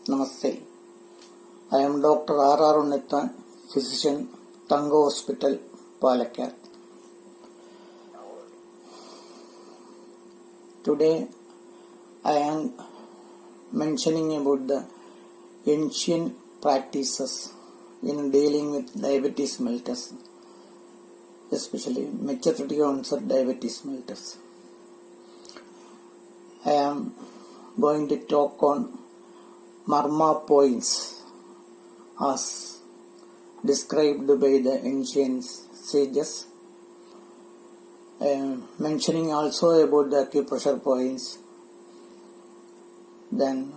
Namaste. I am Dr. R Unnithan, physician, Thangam Hospital, Palakkad. Today I am mentioning about the ancient practices in dealing with diabetes mellitus, especially maturity onset diabetes mellitus. I am going to talk on Marma points as described by the ancient sages. I am mentioning also about the Acupressure points, then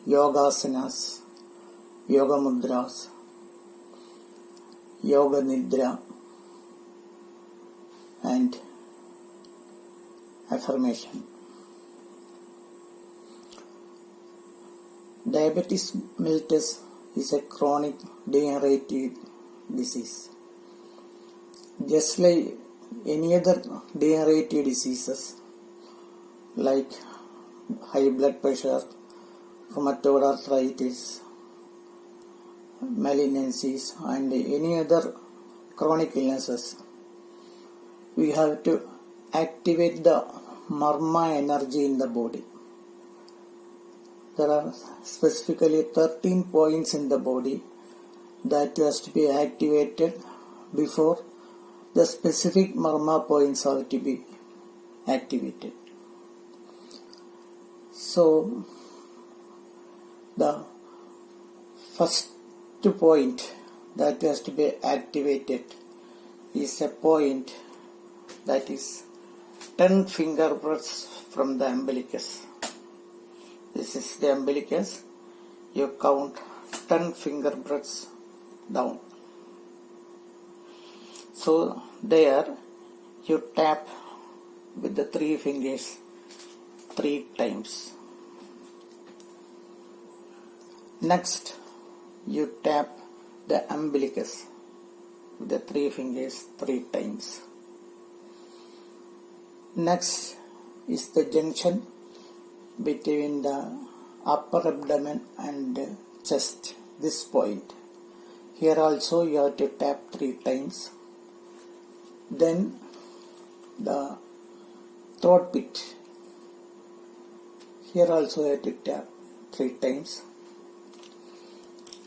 Yogasanas, Yoga Mudras, Yoga Nidra, and affirmation. Diabetes mellitus is a chronic degenerative disease. Just like any other degenerative diseases like high blood pressure, rheumatoid arthritis, malignancies, and any other chronic illnesses, we have to activate the Marma energy in the body. There are specifically 13 points in the body that has to be activated before the specific Marma points have to be activated. So, the first point that has to be activated is a point that is 10 finger breaths from the umbilicus. This is the umbilicus. You count 10 finger breaths down. So there you tap with the 3 fingers 3 times. Next you tap the umbilicus with the 3 fingers 3 times. Next is the junction between the upper abdomen and chest, this point. Here also you have to tap 3 times. Then the throat pit. Here also you have to tap 3 times.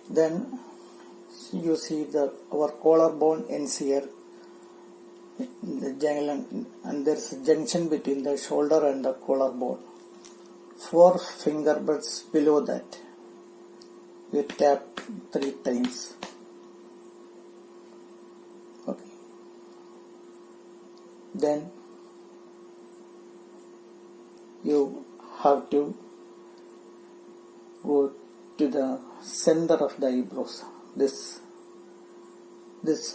Then you see our collarbone ends here, the jungle, and there is a junction between the shoulder and the collarbone. 4 finger breaths below that, you tap 3 times. Okay. Then you have to go to the center of the eyebrows. This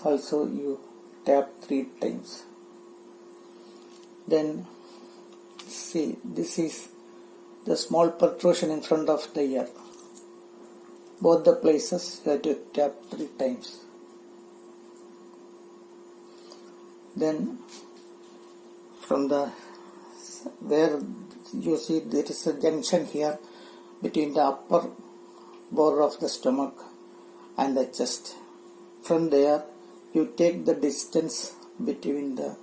also you tap 3 times. Then see, this is the small protrusion in front of the ear. Both the places you have to tap 3 times. Then from where you see there is a junction here between the upper border of the stomach and the chest. From there you take the distance between the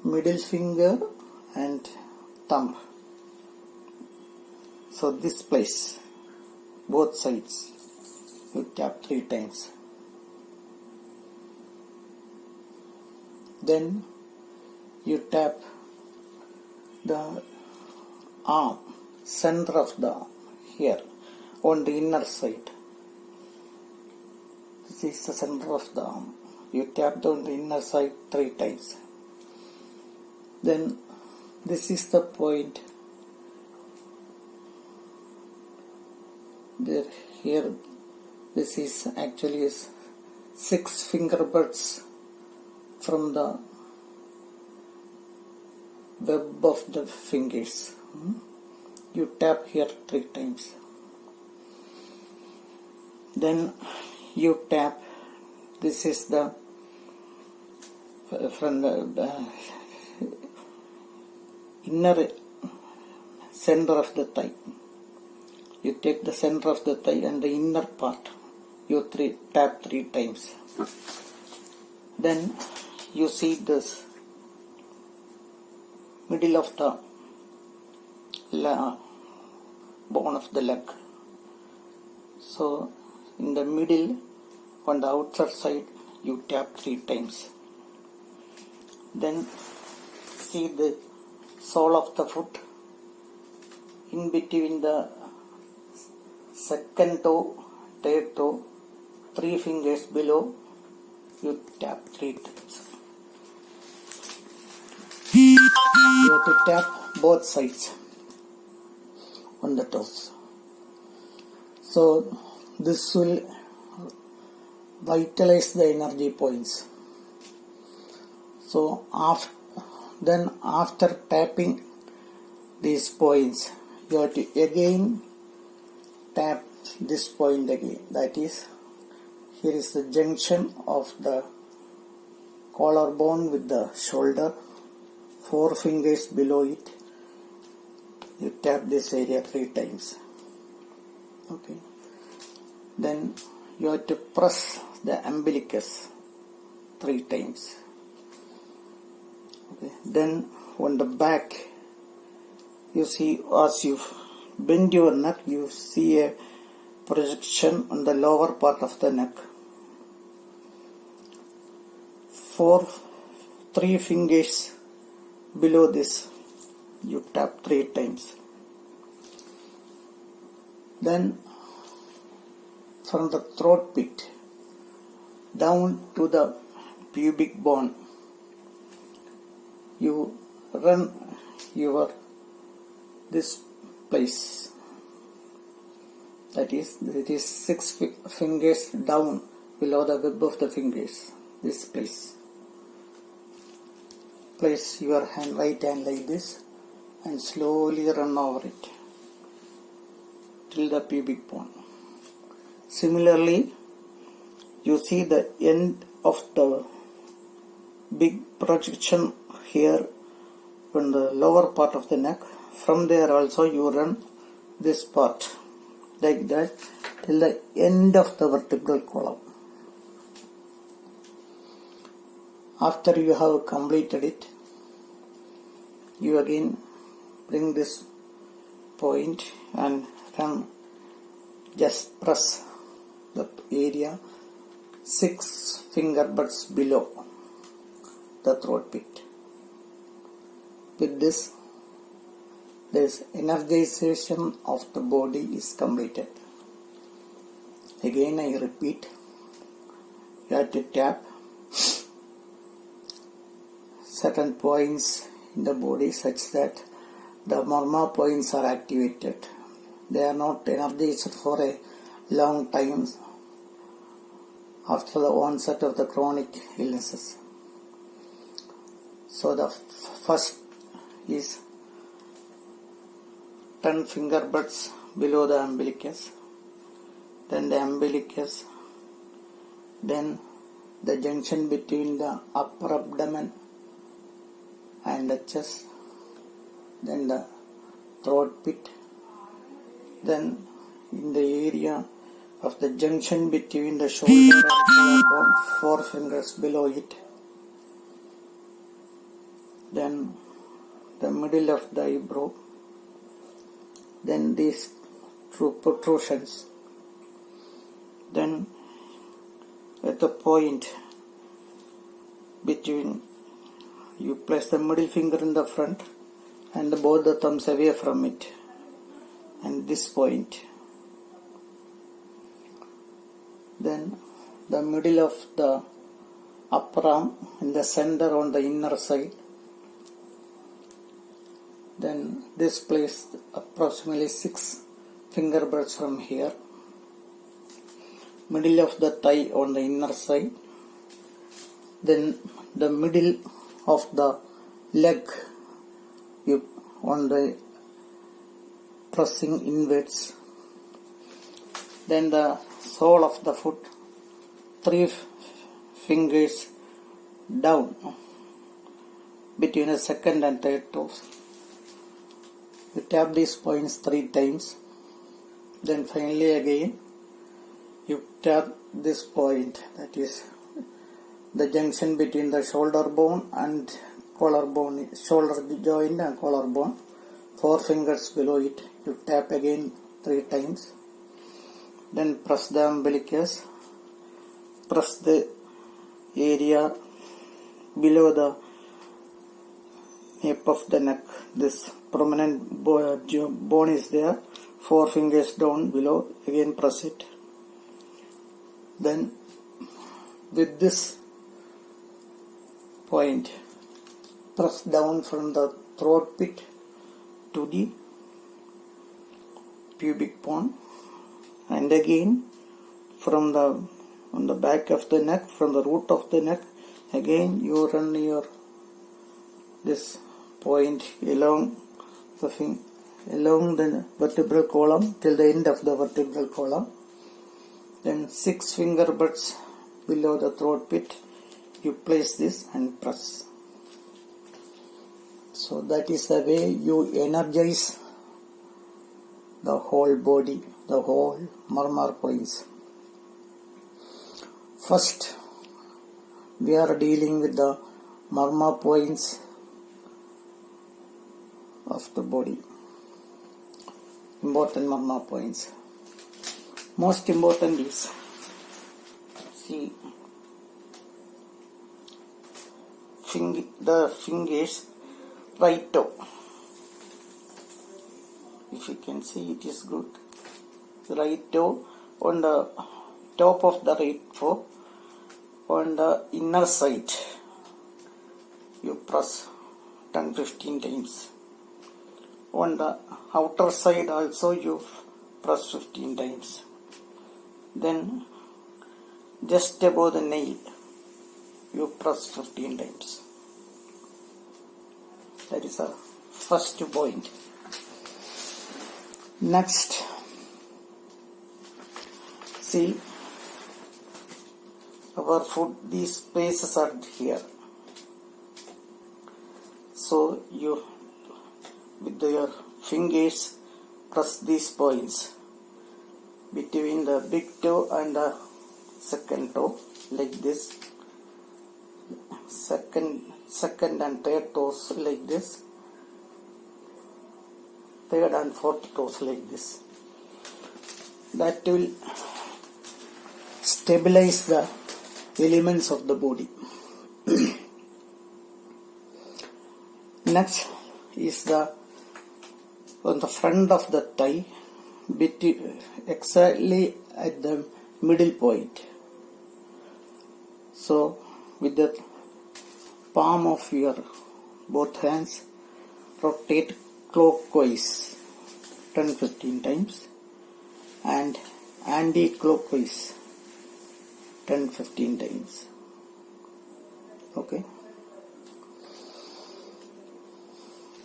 middle finger and thumb. So this place, both sides, you tap 3 times. Then you tap the arm, center of the arm, here, on the inner side. This is the center of the arm. You tap on the inner side 3 times. Then this is the point. Here, this is actually 6 finger breaths from the web of the fingers. You tap here 3 times. Then you tap. This is the from the inner center of the thigh. you take the center of the thigh and the inner part. You tap 3 times. Then you see this middle of the bone of the leg. So in the middle, on the outer side, you tap 3 times. Then see the sole of the foot. In between the second toe, third toe, 3 fingers below, you tap 3 times. You have to tap both sides on the toes. So this will vitalize the energy points. So after tapping these points, you have to again tap this point again. That is, here is the junction of the collarbone with the shoulder. 4 fingers below it, you tap this area 3 times. Okay. Then you have to press the umbilicus 3 times. Okay. Then on the back, you see, as you bend your neck, you see a projection on the lower part of the neck. 3 fingers below this, you tap 3 times. Then from the throat pit down to the pubic bone, you run this place. That is, it is 6 fingers down below the web of the fingers. This place. Place your right hand like this and slowly run over it till the pubic bone. Similarly, you see the end of the big projection here on the lower part of the neck. From there also you run this part like that till the end of the vertebral column. After you have completed it, you again bring this point and run, just press the area 6 finger buds below the throat pit. With this energization of the body is completed. Again I repeat, you have to tap certain points in the body such that the Marma points are activated. They are not energized for a long time after the onset of the chronic illnesses. So the first is 10 finger buds below the umbilicus, then the umbilicus, then the junction between the upper abdomen and the chest, then the throat pit, then in the area of the junction between the shoulder and collarbone, 4 fingers below it, then the middle of the eyebrow, then these two protrusions, then at the point between, you place the middle finger in the front and both the thumbs away from it, and this point, then the middle of the upper arm in the center on the inner side, then this place approximately 6 finger buds from here, middle of the thigh on the inner side, then the middle of the leg you on the pressing inwards, then the sole of the foot, 3 fingers down between the second and third toes. You tap these points 3 times Then finally again you tap this point, that is the junction between the shoulder bone and collarbone, shoulder joint and collarbone. 4 fingers below it, you tap again 3 times. Then press the umbilicus, press the area below the nape of the neck. This prominent bone is there. 4 fingers down below, again press it. Then with this point, press down from the throat pit to the pubic bone, and again from the on the back of the neck, from the root of the neck, again you run your this point along the vertebral column till the end of the vertebral column. Then 6 finger buds below the throat pit, you place this and press. So that is the way you energize the whole body, the whole Marma points. First, we are dealing with the Marma points of the body. Important Marma points. Most important is, see, the fingers, right toe. If you can see, it is good. Right toe on the top of the right foot, on the inner side, you press 10-15 times. On the outer side also you press 15 times. Then just above the nail, you press 15 times. That is the first point. Next, see, our foot, these spaces are here. So you, with your fingers, press these points between the big toe and the second toe, like this. Second and third toes like this. Third and fourth toes like this. That will stabilize the elements of the body. Next is on the front of the thigh, exactly at the middle point. So with the palm of your both hands, rotate clockwise 10-15 times and anti-clockwise 10-15 times. Okay.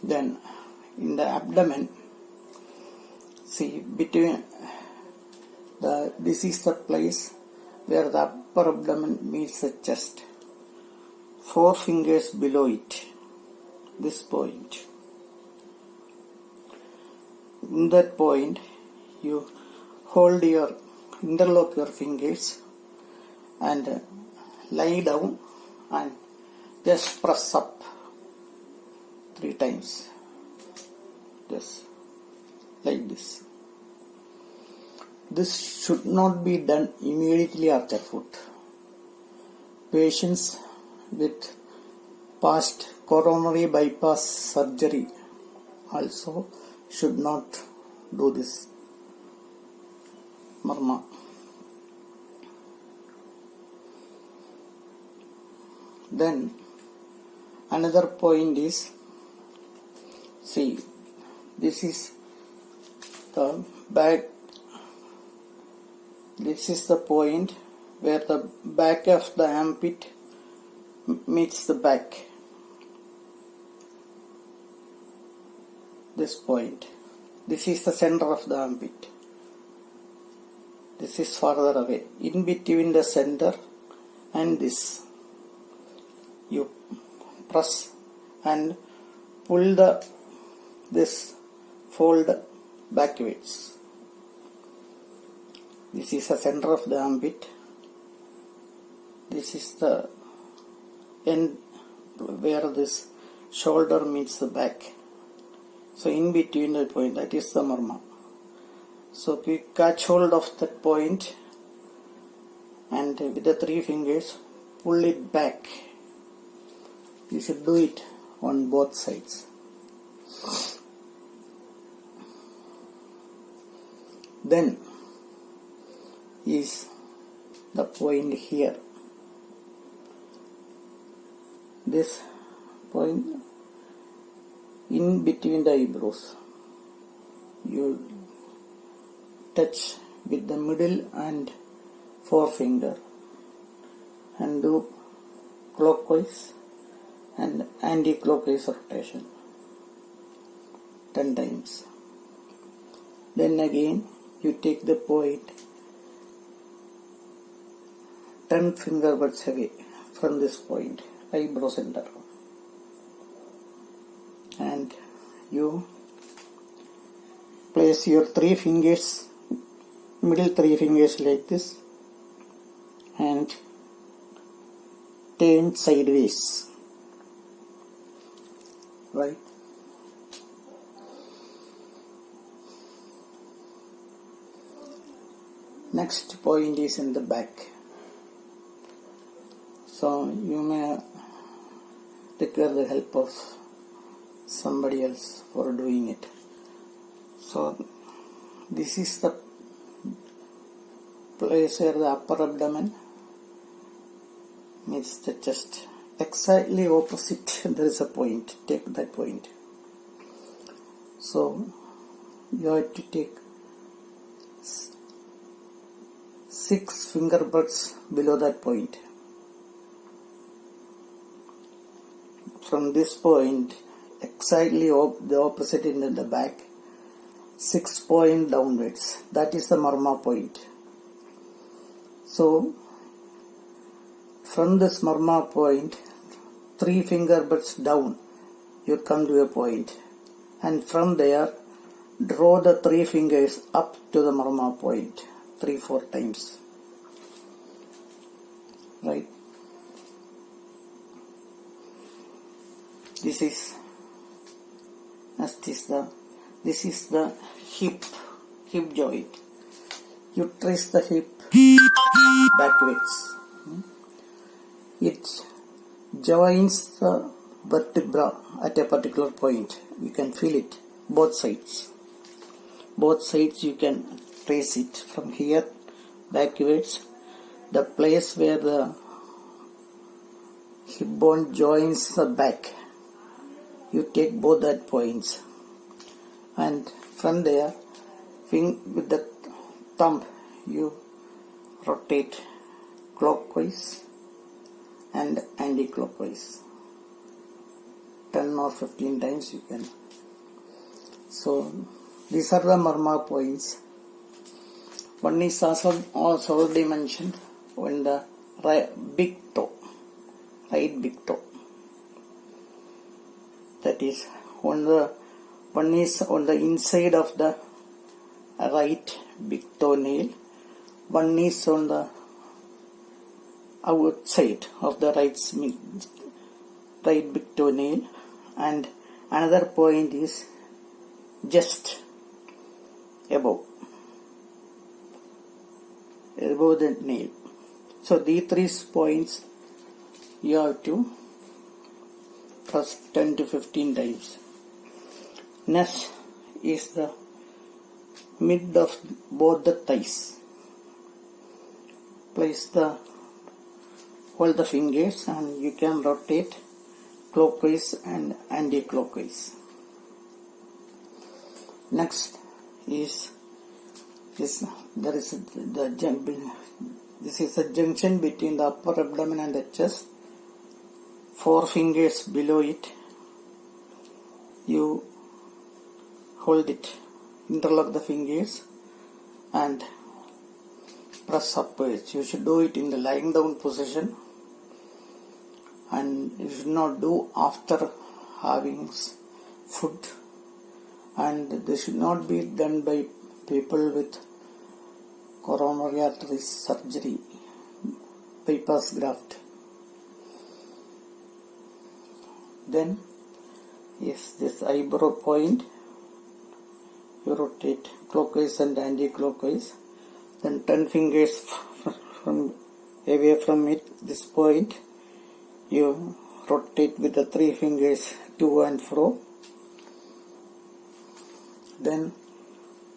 Then in the abdomen, see, between this is the place where the upper abdomen meets the chest. 4 fingers below it, this point. In that point, you interlock your fingers and lie down and just press up 3 times. Just like this. This should not be done immediately after food. Patients with past coronary bypass surgery also should not do this Marma. Then another point is, see, this is the back. This is the point where the back of the armpit meets the back. This point. This is the center of the armpit. This is farther away. In between the center and this, you press and pull this fold backwards. This is the center of the armpit. This is the end where this shoulder meets the back. So in between the point, that is the Marma. So we catch hold of that point and with the 3 fingers pull it back. You should do it on both sides. Then is the point here. This point in between the eyebrows. You touch with the middle and forefinger and do clockwise and anti-clockwise rotation 10 times. Then again you take the point 10 finger buds away from this point, eyebrow center, and you place your 3 fingers, middle 3 fingers like this, and turn sideways, right? Next point is in the back. So you may require the help of somebody else for doing it. So this is the place where the upper abdomen meets the chest. Exactly opposite there is a point. Take that point. So you have to take 6 finger buds below that point. From this point, exactly the opposite in the back, 6 point downwards. That is the Marma point. So from this Marma point, 3 finger buds down, you come to a point, and from there draw the 3 fingers up to the Marma point 3-4 times, right? This is the hip joint. You trace the hip backwards. It joins the vertebra at a particular point. You can feel it, both sides. Both sides you can trace it from here backwards. The place where the hip bone joins the back, you take both that points, and from there with the thumb you rotate clockwise and anti-clockwise 10 or 15 times you can. So these are the Marma points. One is also already mentioned on the right big toe. That is one is on the inside of the right big toenail. One is on the outside of the right big toenail, and another point is just above the nail. So these 3 points you have to press 10 to 15 times. Next is the mid of both the thighs. Hold the fingers and you can rotate clockwise and anti-clockwise. Next is this is the junction between the upper abdomen and the chest. 4 fingers below it, you hold it, interlock the fingers and press upwards. You should do it in the lying down position, and you should not do after having food, and this should not be done by people with coronary artery surgery, bypass graft. Then is this eyebrow point. You rotate clockwise and anti-clockwise. Then 10 fingers from away from it, this point, you rotate with the 3 fingers to and fro. Then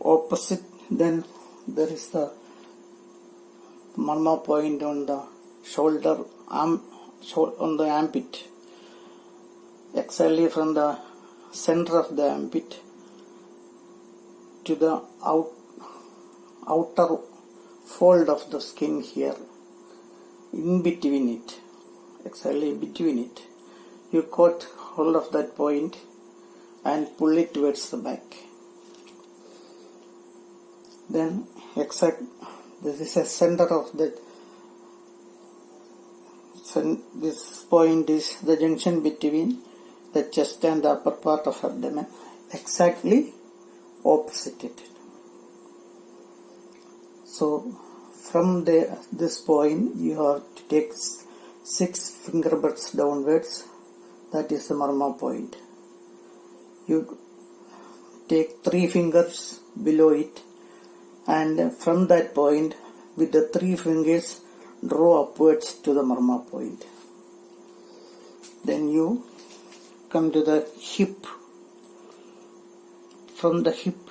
opposite, then there is the Marma point on the shoulder, on the armpit. Exactly from the center of the armpit to the outer fold of the skin here, in between it, exactly between it. You caught hold of that point and pull it towards the back. Then this is a center of that. This point is the junction between the chest and the upper part of abdomen, exactly opposite it. So from this point you have to take 6 finger breaths downwards. That is the Marma point. You take 3 fingers below it, and from that point with the 3 fingers draw upwards to the Marma point. Then you come to the hip. From the hip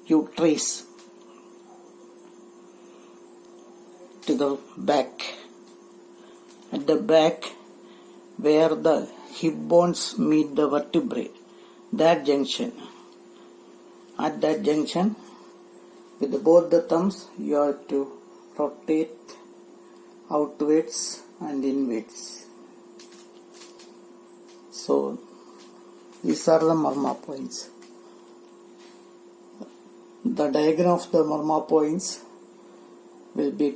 you trace to the back. At the back, where the hip bones meet the vertebrae, that junction. At that junction, with both the thumbs, you have to rotate outwards and inwards. So these are the Marma points. The diagram of the Marma points will be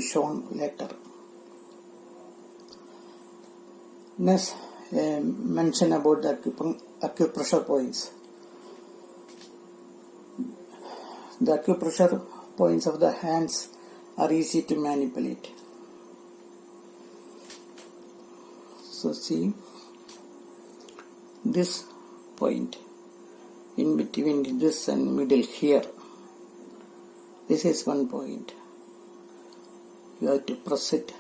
shown later. Next, mention about the acupressure points. The acupressure points of the hands are easy to manipulate. So see, this point in between this and middle here, this is one point. You have to press it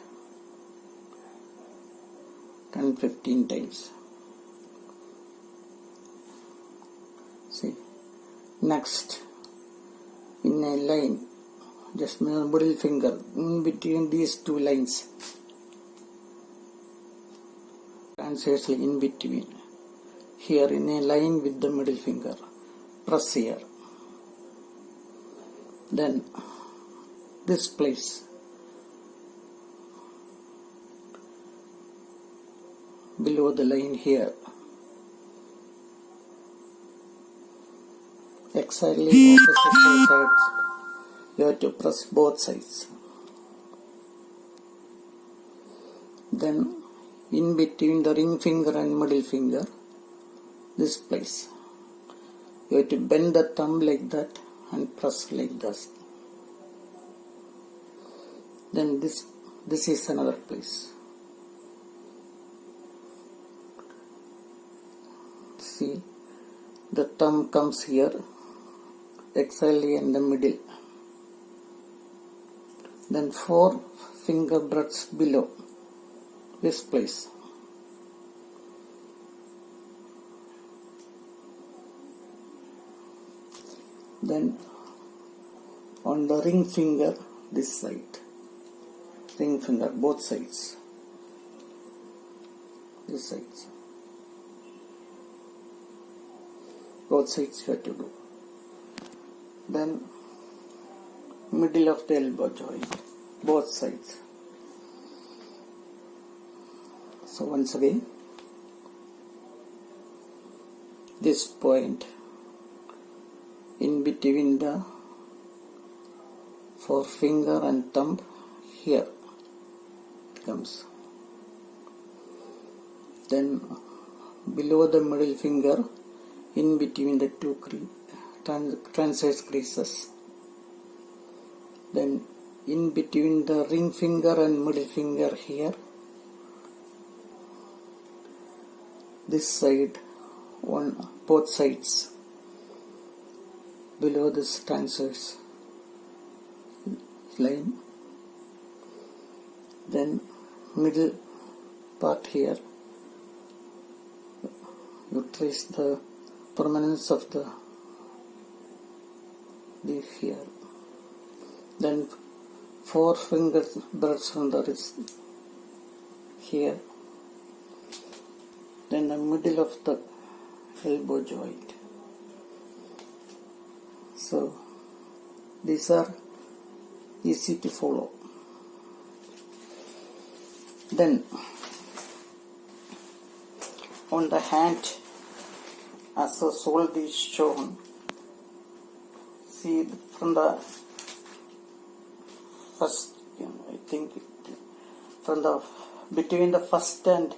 10-15 times. See, next, in a line, just middle finger in between these 2 lines, transversely in between, here in a line with the middle finger, press here. Then this place, below the line here, exactly opposite sides, you have to press both sides. Then in between the ring finger and middle finger, this place, you have to bend the thumb like that and press like this. Then this is another place. See, the thumb comes here, exactly in the middle. Then 4 finger breaths below this place. Then on the ring finger, this side, ring finger, both sides, this sides, both sides you have to do. Then middle of the elbow joint, both sides. So once again, this point in between the forefinger and thumb, here comes. Then below the middle finger, in between the 2 transverse creases, Then in between the ring finger and middle finger here, this side, on both sides, below this transverse line. Then middle part here, you trace the prominence of the leaf here. Then 4 fingers breadths from the wrist here. Then the middle of the elbow joint. So these are easy to follow. Then on the hand, as the sole is shown, see from the first, I think from the between the first and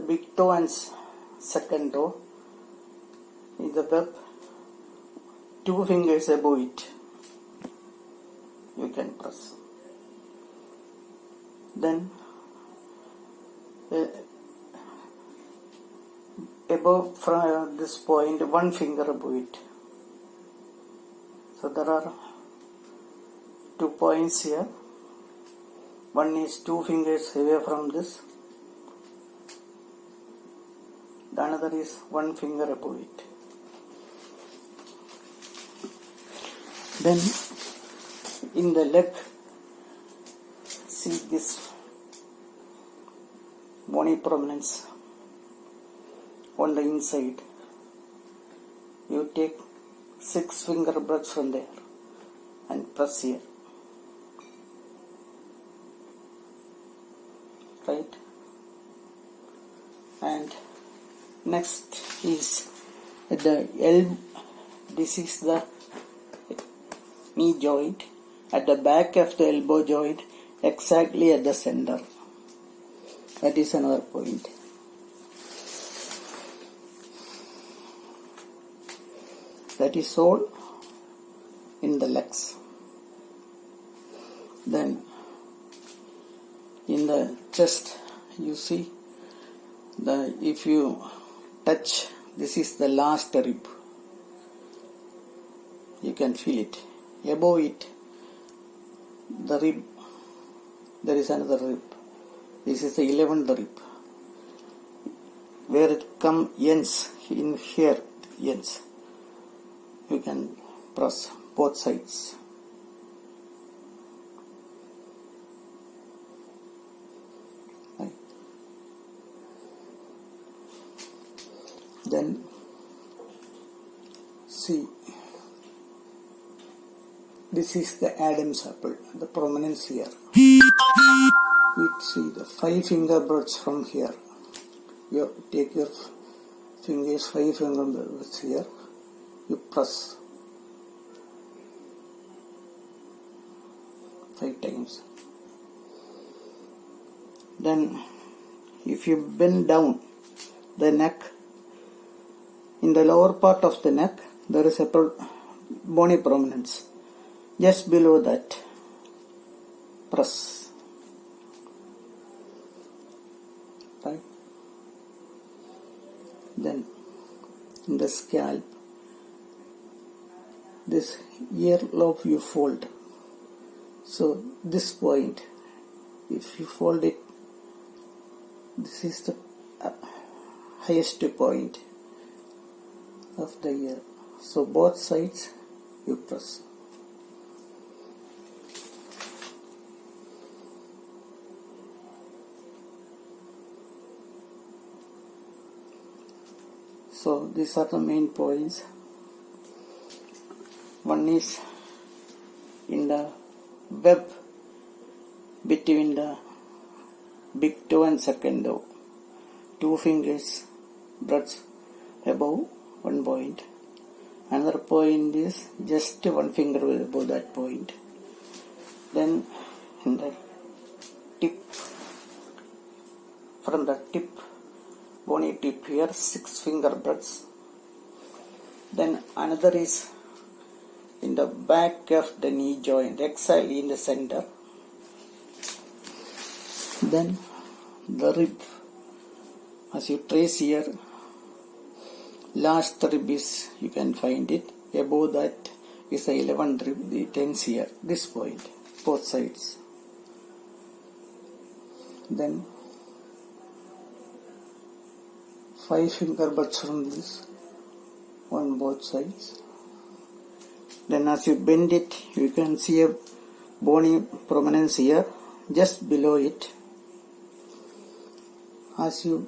big toe and second toe, in the web, 2 fingers above it, you can press. Then above from this point, 1 finger above it. So there are 2 points here. One is 2 fingers away from this. The another is 1 finger above it. Then in the leg, see this bony prominence on the inside. You take 6 finger breadths from there and press here. Right? And next is at the elbow. This is the knee joint. At the back of the elbow joint, exactly at the center. That is another point. That is all in the legs. Then in the chest, you see, if you touch, this is the last rib. You can feel it. Above it, the rib, there is another rib. This is the 11th rib. Where it ends, in here ends. You can press both sides. Right. Then see, this is the Adam's apple, the prominence here. You see the 5 finger breadths from here. You take your fingers, 5 finger breadths here. You press 5 times. Then if you bend down the neck, in the lower part of the neck, there is a bony prominence. Just below that, press. Right? Then in the scalp, this earlobe you fold. So this point, if you fold it, this is the highest point of the ear. So both sides you press. So these are the main points. One is in the web between the big toe and second toe. 2 fingers breadths above 1 point. Another point is just 1 finger above that point. Then in the tip, from the tip, bony tip here, 6 finger breadths. Then another is in the back of the knee joint. Exhale in the center. Then the rib. As you trace here, last rib is, you can find it. Above that is the 11th rib. It ends here, this point, both sides. Then 5 finger butts from this on both sides. Then as you bend it, you can see a bony prominence here, just below it. As you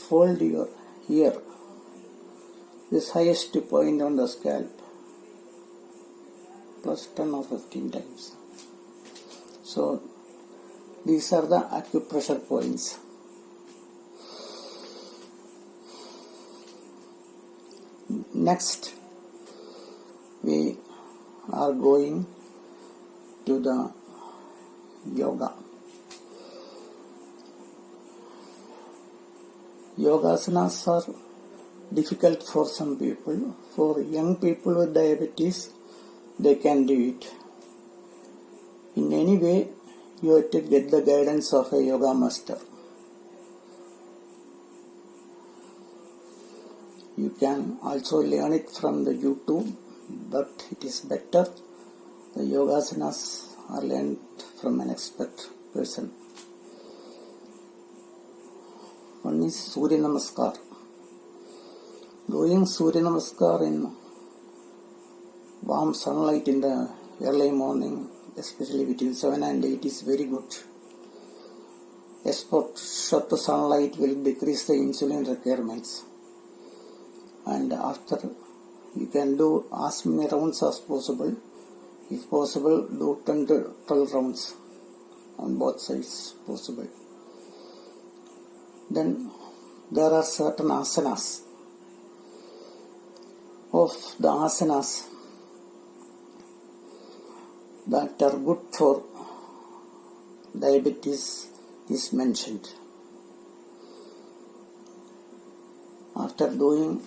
fold your ear, this highest point on the scalp, plus 10 or 15 times. So these are the acupressure points. Next, we are going to the yoga. Yogasanas are difficult for some people. For young people with diabetes, they can do it. In any way, you have to get the guidance of a yoga master. You can also learn it from the YouTube, but it is better. The yogasanas are learned from an expert person. One is Surya Namaskar. Doing Surya Namaskar in warm sunlight in the early morning, especially between 7 and 8, is very good. Exposure to sunlight will decrease the insulin requirements. And after, you can do as many rounds as possible. If possible, do 10 to 12 rounds on both sides possible. Then there are certain asanas. Of the asanas that are good for diabetes is mentioned. After doing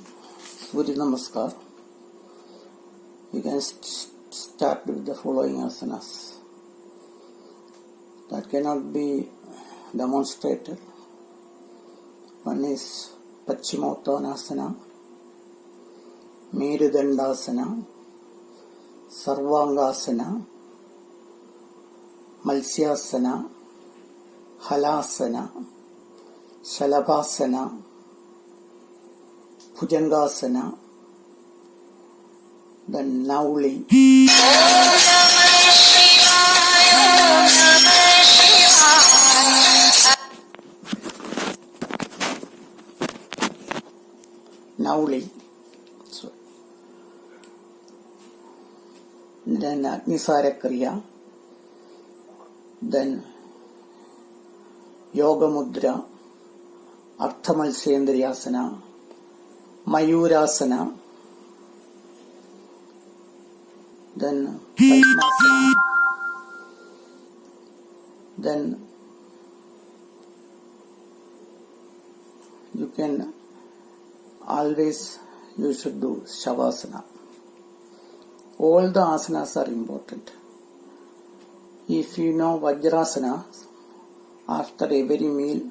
Surya Namaskar, you can start with the following asanas. That cannot be demonstrated. One is Paschimottanasana, Merudandasana, Sarvangasana, Malsyasana, Halasana, Shalabhasana, Bhujangasana, then Nauli. Nauli. Then Agnisara Kriya, then Yoga Mudra, Arthamalsendriyasana, Mayurasana, then Padmasana, then you can always, you should do Shavasana. All the asanas are important. If you know Vajrasana, after every meal,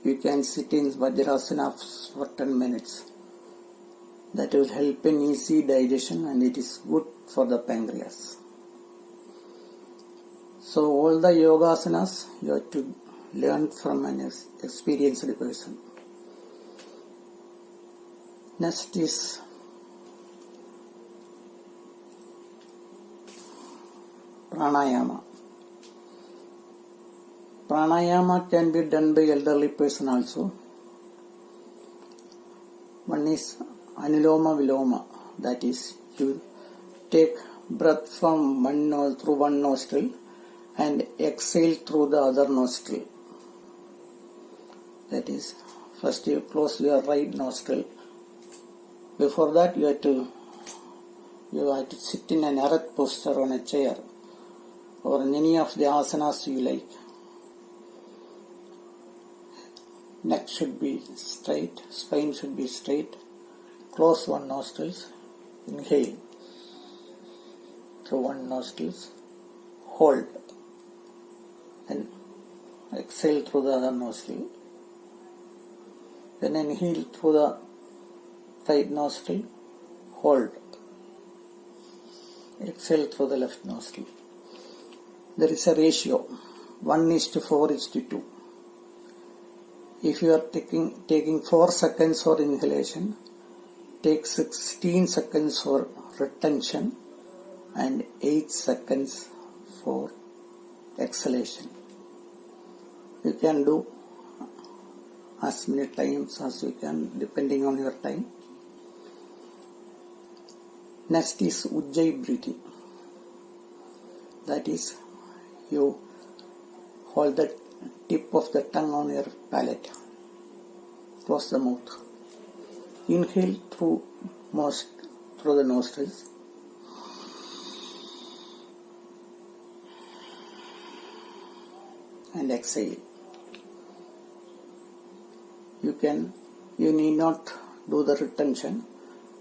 you can sit in Vajrasana for 10 minutes. That will help in easy digestion and it is good for the pancreas. So all the yogasanas you have to learn from an experienced person. Next is Pranayama. Pranayama can be done by elderly person also. One is Anuloma Viloma, that is, you take breath from through one nostril and exhale through the other nostril. That is, first you close your right nostril. Before that you have to sit in an erect posture on a chair or in any of the asanas you like. Neck should be straight, spine should be straight. close one nostrils, inhale through one nostrils, hold, and exhale through the other nostril. Then inhale through the right nostril, hold, exhale through the left nostril. There is a ratio 1:4:2. If you are taking 4 seconds for inhalation, take 16 seconds for retention and 8 seconds for exhalation. You can do as many times as you can depending on your time. Next is Ujjayi breathing. That is, you hold the tip of the tongue on your palate. Close the mouth. Inhale through the nostrils. And exhale. You need not do the retention.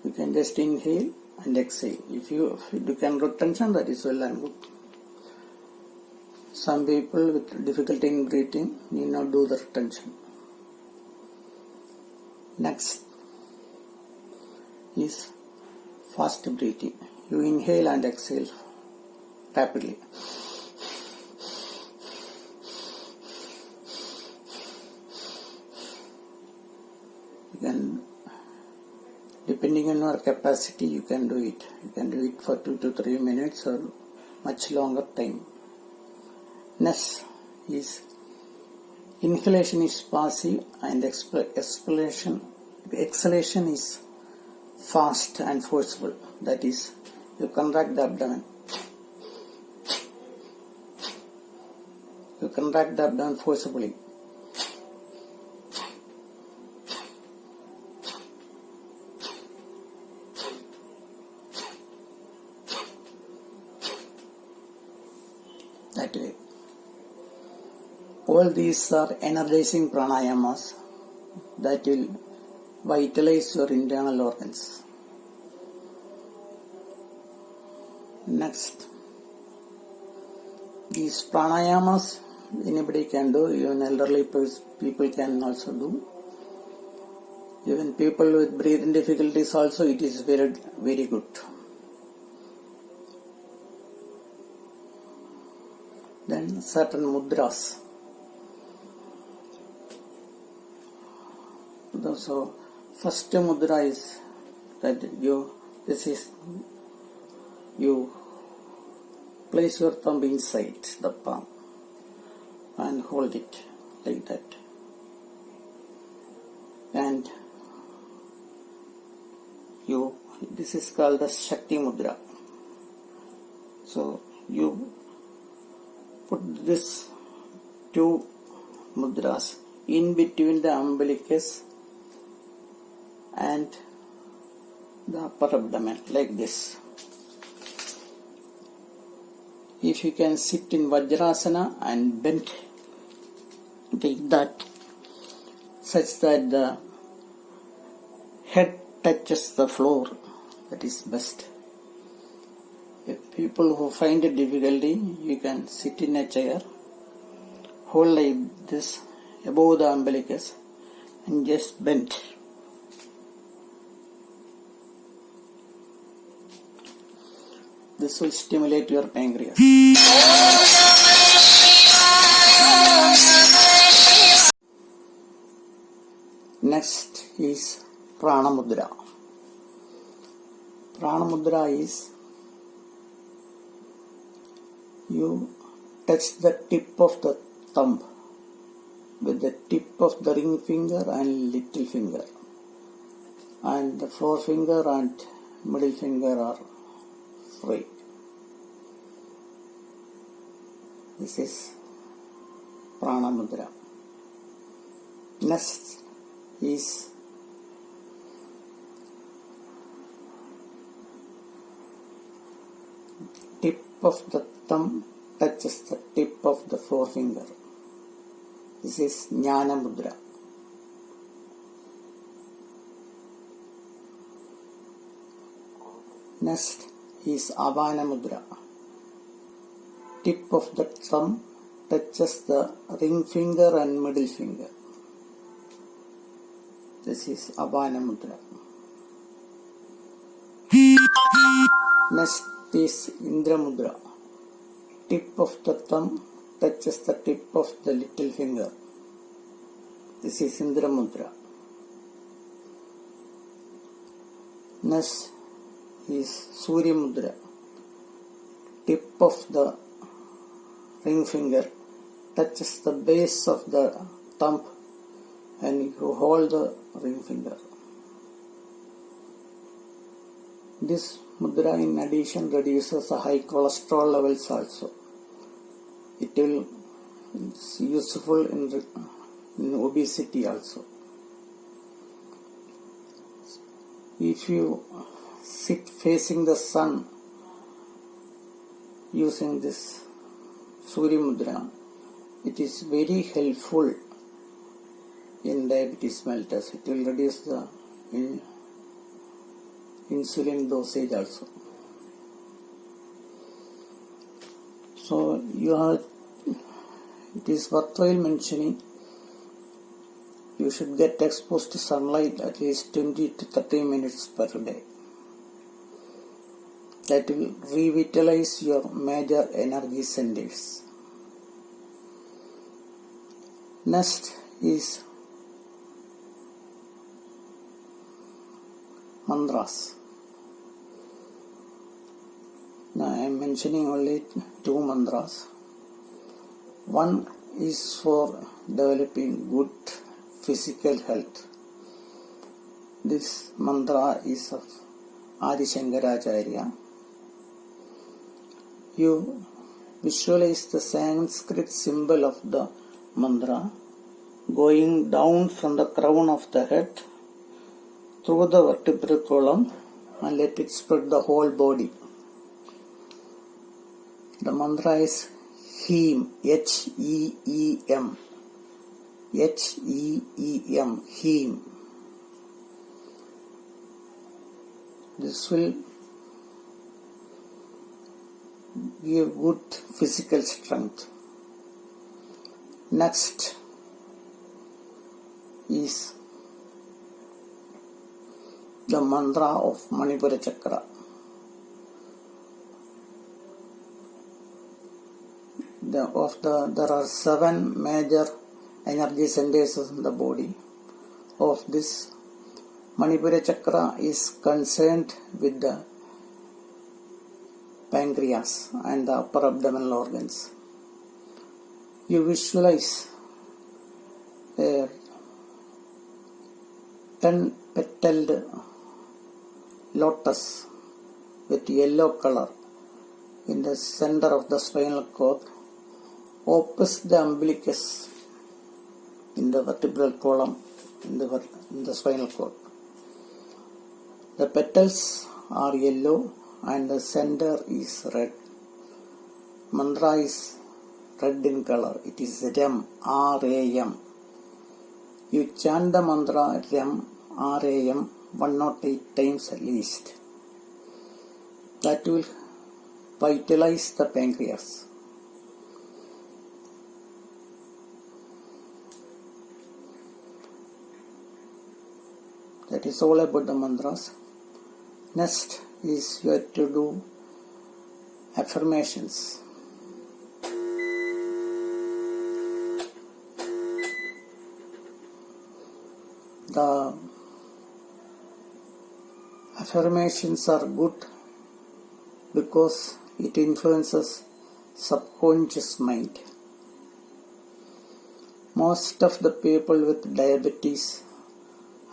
You can just inhale and exhale. If you can retention, that is well and good. Some people with difficulty in breathing need not do the retention. Next is fast breathing. You inhale and exhale rapidly. You can, depending on your capacity, you can do it. You can do it for 2 to 3 minutes or much longer time. Next is inhalation is passive and exhalation is fast and forceful. That is, you contract the abdomen. You contract the abdomen forcibly. That way. All these are energizing pranayamas that will vitalize your internal organs. Next, these pranayamas anybody can do, even elderly people can also do. Even people with breathing difficulties also, it is very, very good. Then certain mudras. So first mudra is that you place your thumb inside the palm and hold it like that. And this is called the Shakti mudra. So you put this 2 mudras in between the umbilicus and the upper abdomen like this. If you can sit in Vajrasana and bend like that, such that the head touches the floor, that is best. If people who find it difficulty, you can sit in a chair, hold like this above the umbilicus and just bend. This will stimulate your pancreas. Next is Prana Mudra. Prana Mudra is you touch the tip of the thumb with the tip of the ring finger and little finger, and the forefinger and middle finger are free. This is Prana Mudra. Next is tip of the thumb touches the tip of the forefinger. This is Jnana Mudra. Next is Avana Mudra. Tip of the thumb touches the ring finger and middle finger. This is Avana Mudra. Next is Indra Mudra. Tip of the thumb touches the tip of the little finger. This is Indra Mudra. Next is Surya Mudra. Tip of the ring finger touches the base of the thumb and you hold the ring finger. This mudra in addition reduces the high cholesterol levels also. It will be useful in obesity also. If you sit facing the sun using this Surya Mudra, it is very helpful in diabetes mellitus. It will reduce the insulin dosage also. So it is worthwhile mentioning, you should get exposed to sunlight at least 20 to 30 minutes per day. That will revitalize your major energy centers. Next is mantras. Now I am mentioning only 2 mantras. One is for developing good physical health. This mantra is of Adi Shankaracharya. You visualize the Sanskrit symbol of the mantra going down from the crown of the head through the vertebral column and let it spread the whole body. The mantra is HEEM, H-E-E-M. H-E-E-M, HEEM. This will give good physical strength. Next is the mantra of Manipura Chakra. There are 7 major energy centers in the body. Of this, Manipura Chakra is concerned with the pancreas and the upper abdominal organs. You visualize a 10-petaled lotus with yellow color in the center of the spinal cord, opposite the umbilicus in the vertebral column in the spinal cord. The petals are yellow and the center is red. Mantra is red in color. It is RAM, R-A-M. You chant the mantra RAM, R-A-M 108 times at least. That will vitalize the pancreas. That is all about the mantras. Next is you have to do affirmations. The affirmations are good because it influences subconscious mind. Most of the people with diabetes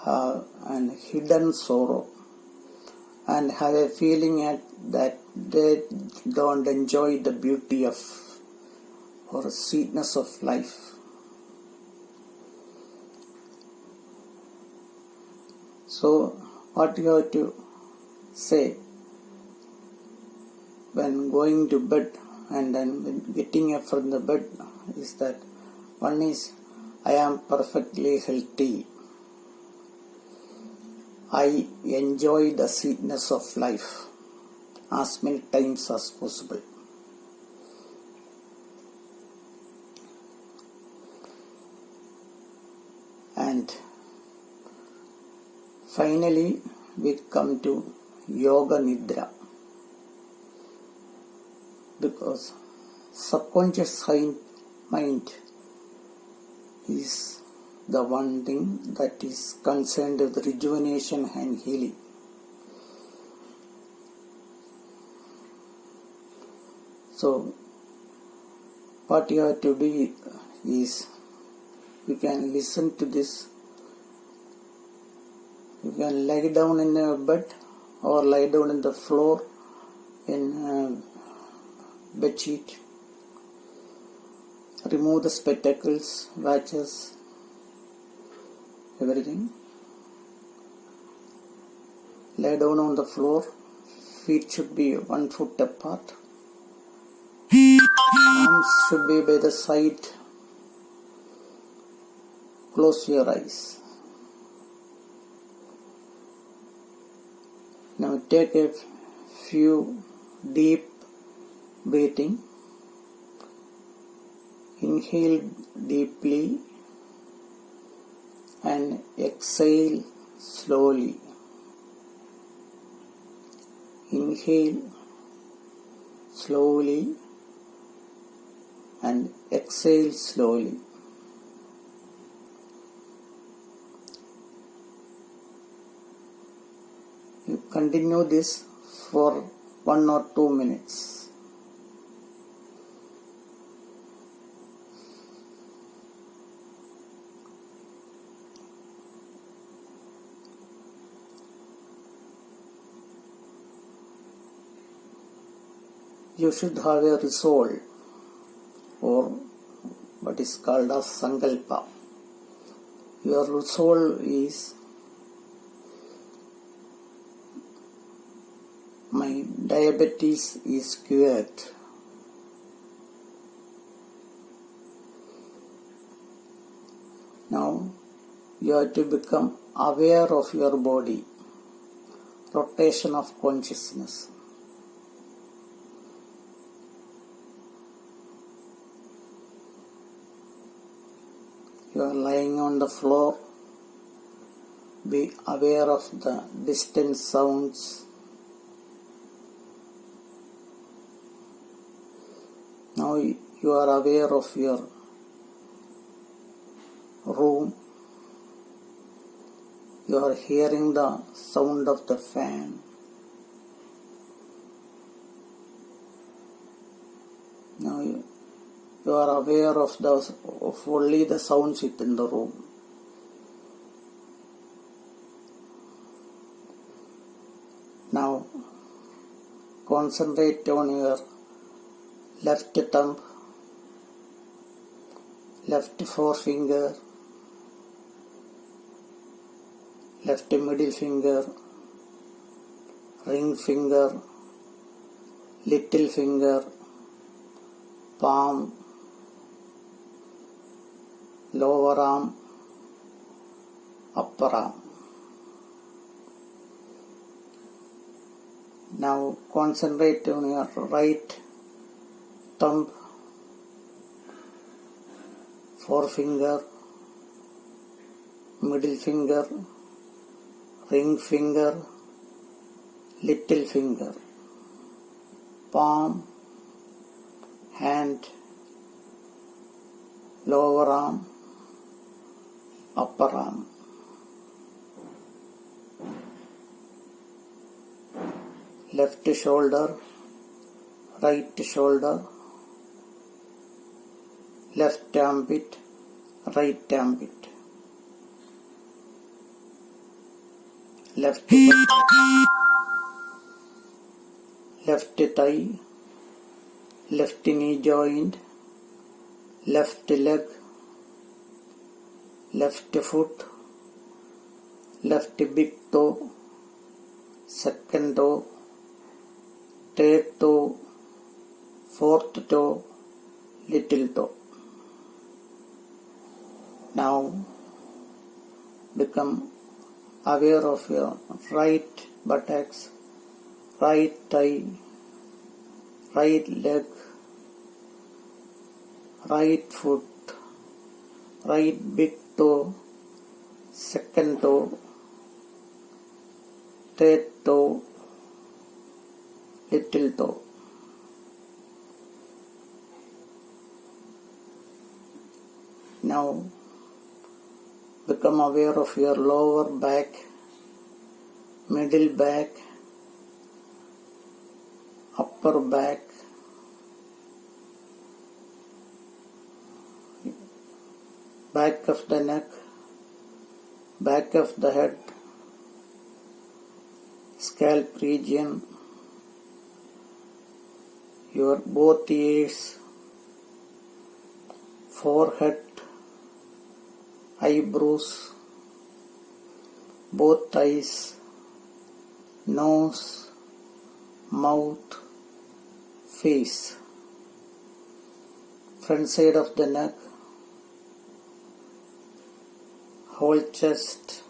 have an hidden sorrow and have a feeling that they don't enjoy the beauty of or sweetness of life. So what you have to say when going to bed and then when getting up from the bed is that one is, I am perfectly healthy. I enjoy the sweetness of life. as many times as possible. And finally we come to Yoga Nidra, because subconscious mind is the one thing that is concerned with rejuvenation and healing. So what you have to do is, you can listen to this. You can lie down in a bed or lie down in the floor in a bed sheet. Remove the spectacles, watches, everything. Lie down on the floor. Feet should be 1 foot apart. Arms should be by the side. Close your eyes. Now take a few deep breathing. Inhale deeply and exhale slowly. Inhale slowly and exhale slowly. You continue this for 1 or 2 minutes. You should have a resolve, or what is called as sankalpa. Your resolve is, my diabetes is cured. Now you have to become aware of your body, rotation of consciousness. You are lying on the floor. Be aware of the distant sounds. Now you are aware of your room. You are hearing the sound of the fan. Now you are aware of only the sounds within the room. Now concentrate on your left thumb, left forefinger, left middle finger, ring finger, little finger, palm, lower arm, upper arm. Now concentrate on your right thumb, forefinger, middle finger, ring finger, little finger, palm, hand, lower arm, upper arm. Left shoulder, right shoulder, left armpit, right armpit, left butt, left thigh, left knee joint, left leg, left foot, left big toe, second toe, third toe, fourth toe, little toe. Now become aware of your right buttocks, right thigh, right leg, right foot, right big toe, second toe, third toe, little toe. Now become aware of your lower back, middle back, upper back, back of the neck, back of the head, scalp region, your both ears, forehead, eyebrows, both eyes, nose, mouth, face, front side of the neck, whole chest.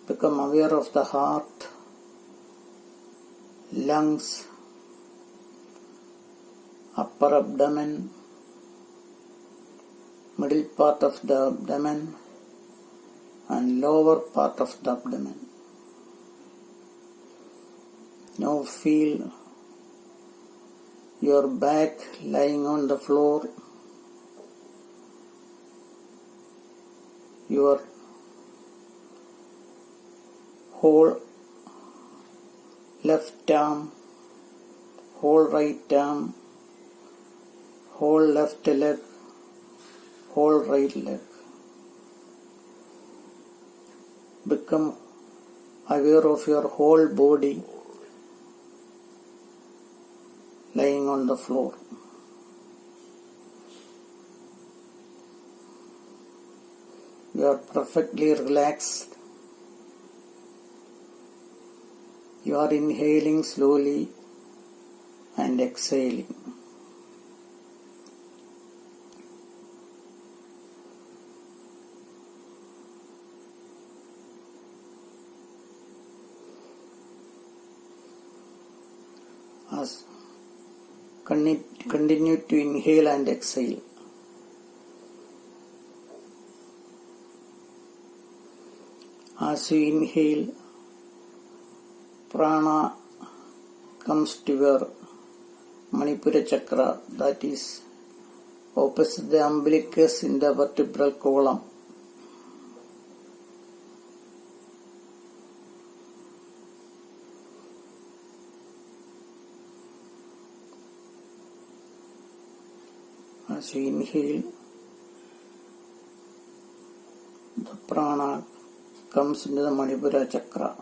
Become aware of the heart, lungs, upper abdomen, middle part of the abdomen and lower part of the abdomen. Now feel your back lying on the floor, your whole left arm, whole right arm, whole left leg, whole right leg. Become aware of your whole body lying on the floor. You are perfectly relaxed. You are inhaling slowly and exhaling. As continue to inhale and exhale. As you inhale, prana comes to your Manipura chakra, that is opposite the umbilicus in the vertebral column. As you inhale, the prana comes into the Manipura chakra.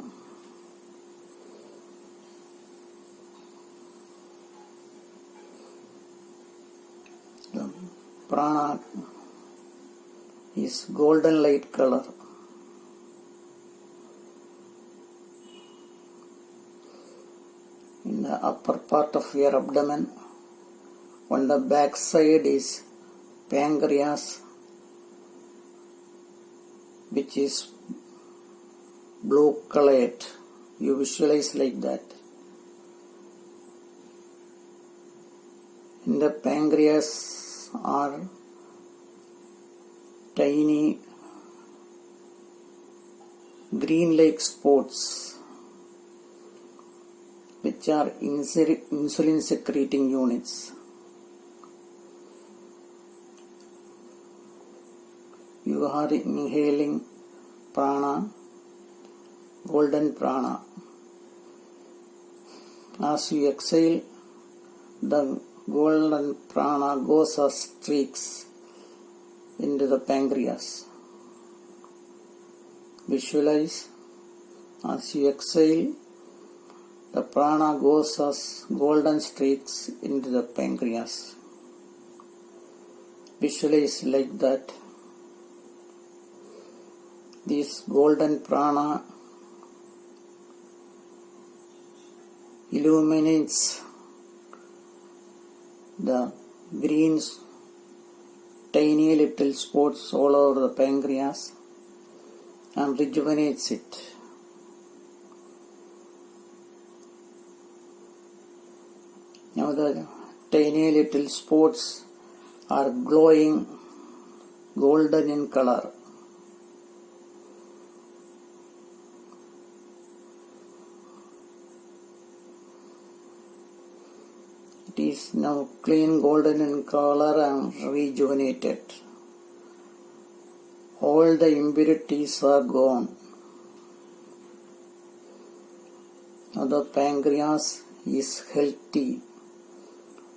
The prana is golden light color. In the upper part of your abdomen, on the back side is pancreas, which is blue colored. You visualize like that. In the pancreas are tiny green-like spots, which are insulin secreting units. You are inhaling prana, golden prana. As you exhale, the golden prana goes as streaks into the pancreas. Visualize, as you exhale, the prana goes as golden streaks into the pancreas. Visualize like that. This golden prana illuminates the green tiny little spots all over the pancreas and rejuvenates it. Now the tiny little spots are glowing golden in color. It is now clean golden in color and rejuvenated. All the impurities are gone. Now the pancreas is healthy,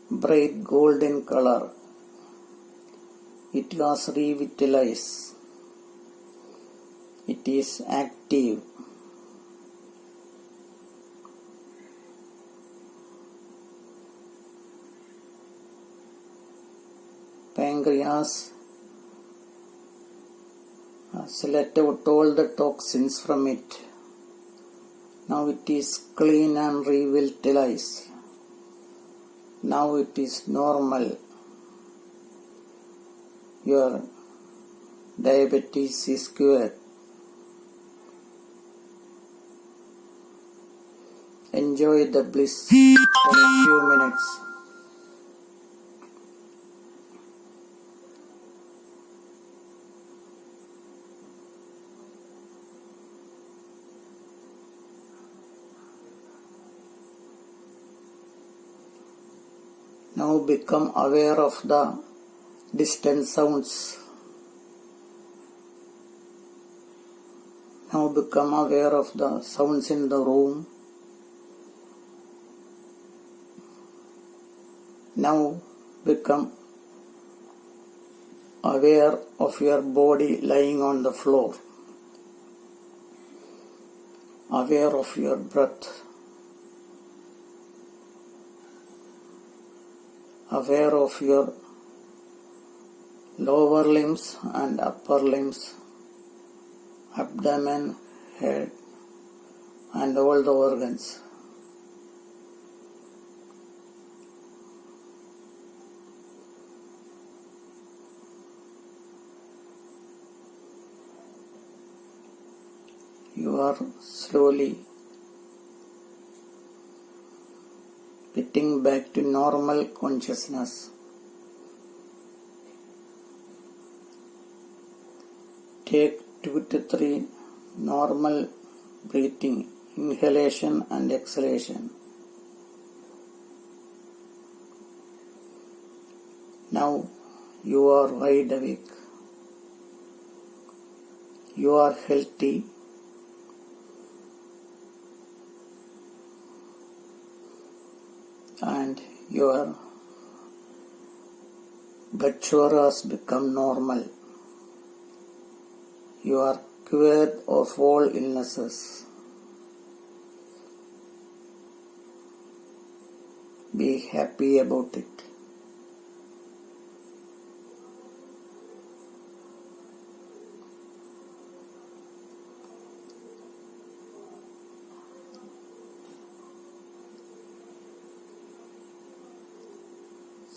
bright golden color. It was revitalized. It is active. Pancreas has let out all the toxins from it. Now it is clean and revitalized. Now it is normal. Your diabetes is cured. Enjoy the bliss for a few minutes. Now become aware of the distant sounds. Now become aware of the sounds in the room. Now become aware of your body lying on the floor. Aware of your breath. Aware of your lower limbs and upper limbs, abdomen, head, and all the organs. You are slowly getting back to normal consciousness. Take 2 to 3 normal breathing, inhalation and exhalation. Now you are wide awake. You are healthy. And your blood sugar has become normal. You are cured of all illnesses. Be happy about it.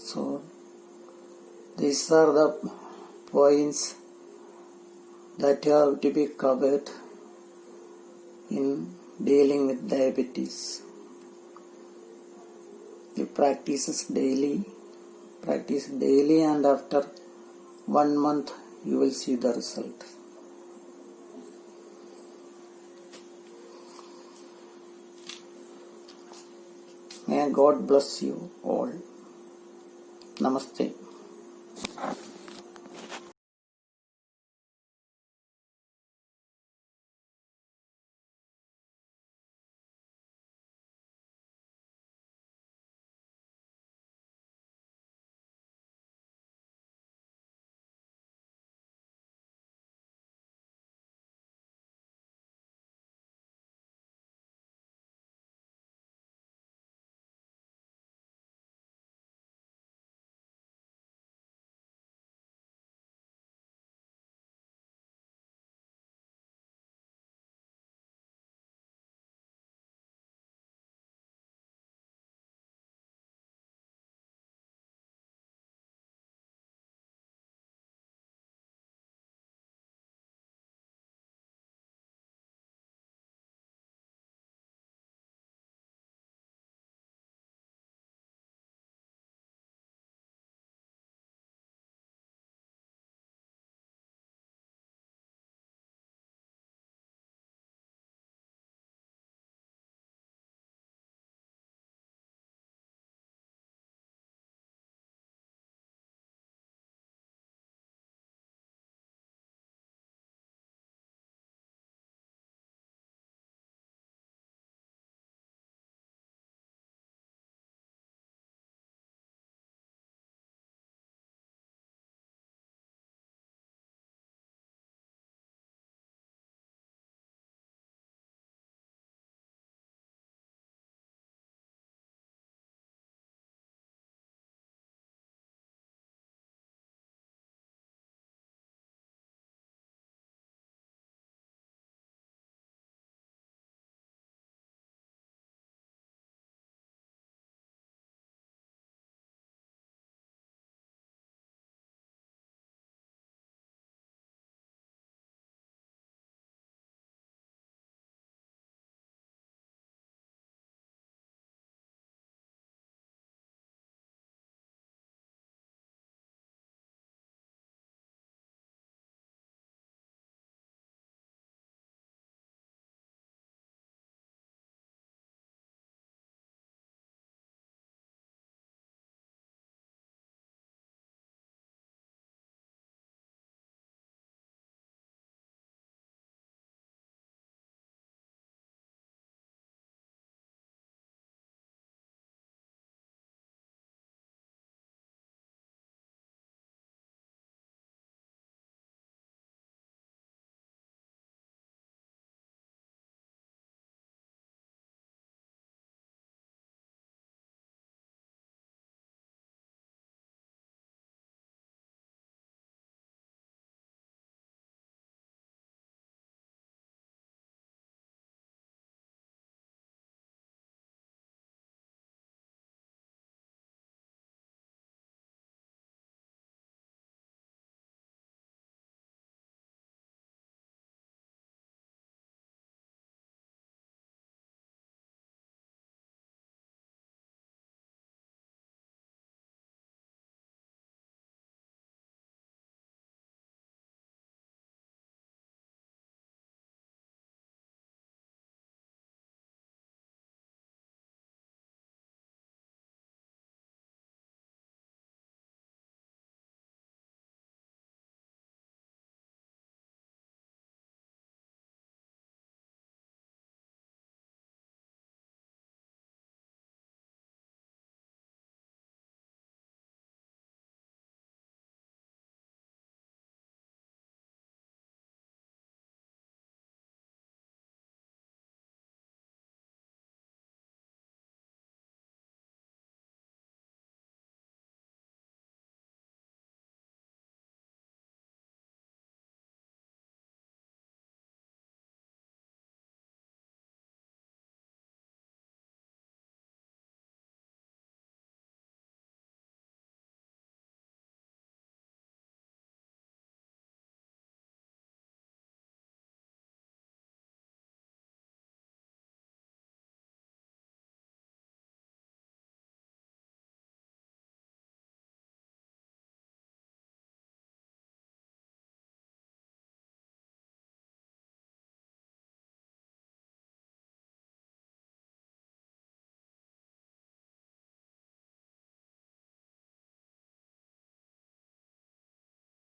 So, these are the points that have to be covered in dealing with diabetes. You practice daily and after 1 month you will see the result. May God bless you all. Namaste.